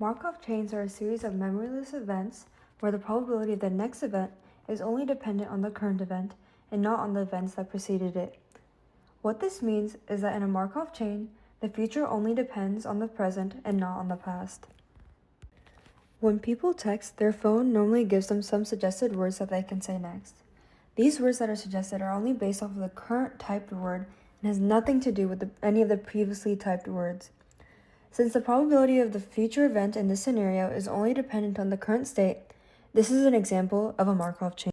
Markov chains are a series of memoryless events where the probability of the next event is only dependent on the current event and not on the events that preceded it. What this means is that in a Markov chain, the future only depends on the present and not on the past. When people text, their phone normally gives them some suggested words that they can say next. These words that are suggested are only based off of the current typed word and has nothing to do with any of the previously typed words. Since the probability of the future event in this scenario is only dependent on the current state, this is an example of a Markov chain.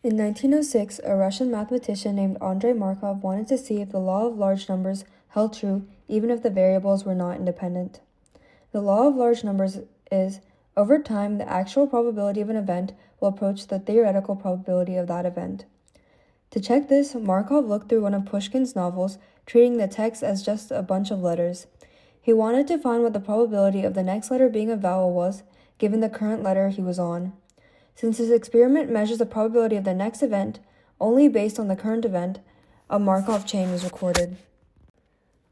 In 1906, a Russian mathematician named Andrei Markov wanted to see if the law of large numbers held true even if the variables were not independent. The law of large numbers is, over time, the actual probability of an event will approach the theoretical probability of that event. To check this, Markov looked through one of Pushkin's novels, treating the text as just a bunch of letters. He wanted to find what the probability of the next letter being a vowel was, given the current letter he was on. Since his experiment measures the probability of the next event only based on the current event, a Markov chain was recorded.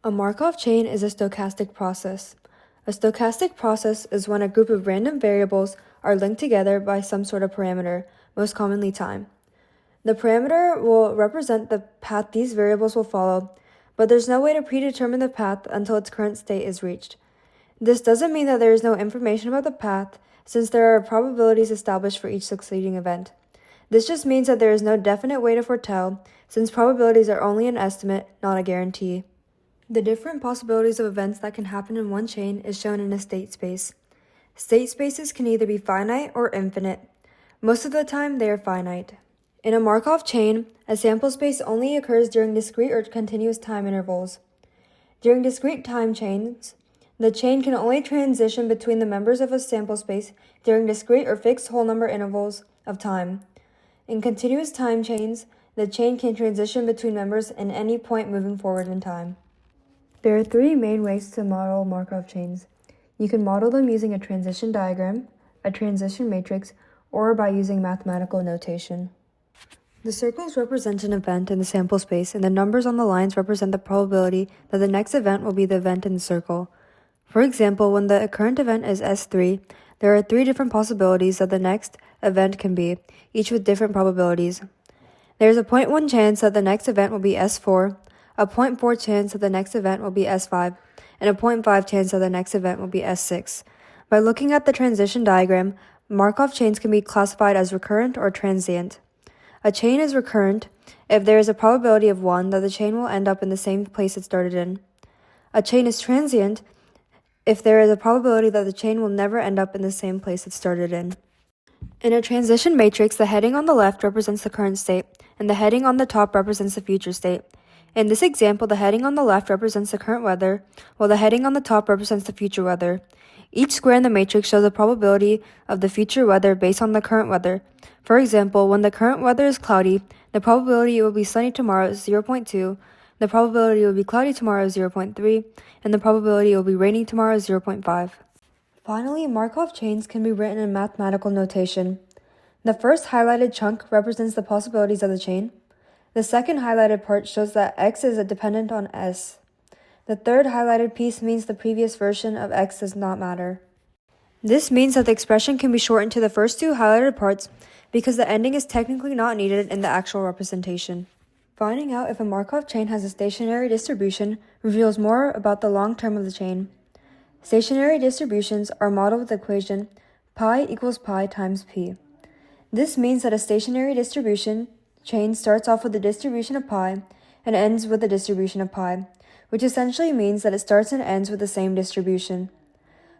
A Markov chain is a stochastic process. A stochastic process is when a group of random variables are linked together by some sort of parameter, most commonly time. The parameter will represent the path these variables will follow, but there's no way to predetermine the path until its current state is reached. This doesn't mean that there is no information about the path, since there are probabilities established for each succeeding event. This just means that there is no definite way to foretell, since probabilities are only an estimate, not a guarantee. The different possibilities of events that can happen in one chain is shown in a state space. State spaces can either be finite or infinite. Most of the time, they are finite. In a Markov chain, a sample space only occurs during discrete or continuous time intervals. During discrete time chains, the chain can only transition between the members of a sample space during discrete or fixed whole number intervals of time. In continuous time chains, the chain can transition between members in any point moving forward in time. There are three main ways to model Markov chains. You can model them using a transition diagram, a transition matrix, or by using mathematical notation. The circles represent an event in the sample space, and the numbers on the lines represent the probability that the next event will be the event in the circle. For example, when the current event is S3, there are three different possibilities that the next event can be, each with different probabilities. There is a 0.1 chance that the next event will be S4, a 0.4 chance that the next event will be S5, and a 0.5 chance that the next event will be S6. By looking at the transition diagram, Markov chains can be classified as recurrent or transient. A chain is recurrent if there is a probability of 1 that the chain will end up in the same place it started in. A chain is transient if there is a probability that the chain will never end up in the same place it started in. In a transition matrix, the heading on the left represents the current state, and the heading on the top represents the future state. In this example, the heading on the left represents the current weather, while the heading on the top represents the future weather. Each square in the matrix shows the probability of the future weather based on the current weather. For example, when the current weather is cloudy, the probability it will be sunny tomorrow is 0.2, the probability it will be cloudy tomorrow is 0.3, and the probability it will be raining tomorrow is 0.5. Finally, Markov chains can be written in mathematical notation. The first highlighted chunk represents the possibilities of the chain. The second highlighted part shows that x is dependent on s. The third highlighted piece means the previous version of x does not matter. This means that the expression can be shortened to the first two highlighted parts because the ending is technically not needed in the actual representation. Finding out if a Markov chain has a stationary distribution reveals more about the long term of the chain. Stationary distributions are modeled with the equation pi equals pi times p. This means that a stationary distribution chain starts off with the distribution of pi and ends with the distribution of pi, which essentially means that it starts and ends with the same distribution.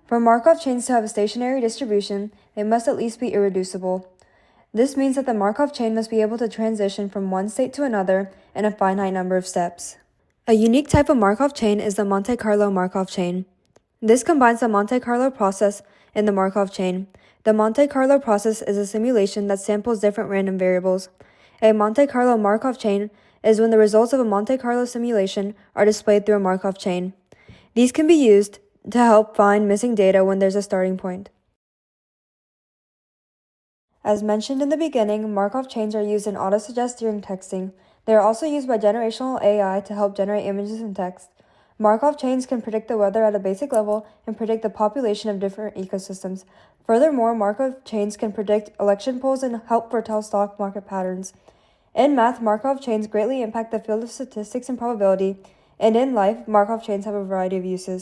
For Markov chains to have a stationary distribution, they must at least be irreducible. This means that the Markov chain must be able to transition from one state to another in a finite number of steps. A unique type of Markov chain is the Monte Carlo Markov chain. This combines the Monte Carlo process and the Markov chain. The Monte Carlo process is a simulation that samples different random variables. A Monte Carlo Markov chain is when the results of a Monte Carlo simulation are displayed through a Markov chain. These can be used to help find missing data when there's a starting point. As mentioned in the beginning, Markov chains are used in autosuggest during texting. They are also used by generational AI to help generate images and text. Markov chains can predict the weather at a basic level and predict the population of different ecosystems. Furthermore, Markov chains can predict election polls and help foretell stock market patterns. In math, Markov chains greatly impact the field of statistics and probability, and in life, Markov chains have a variety of uses.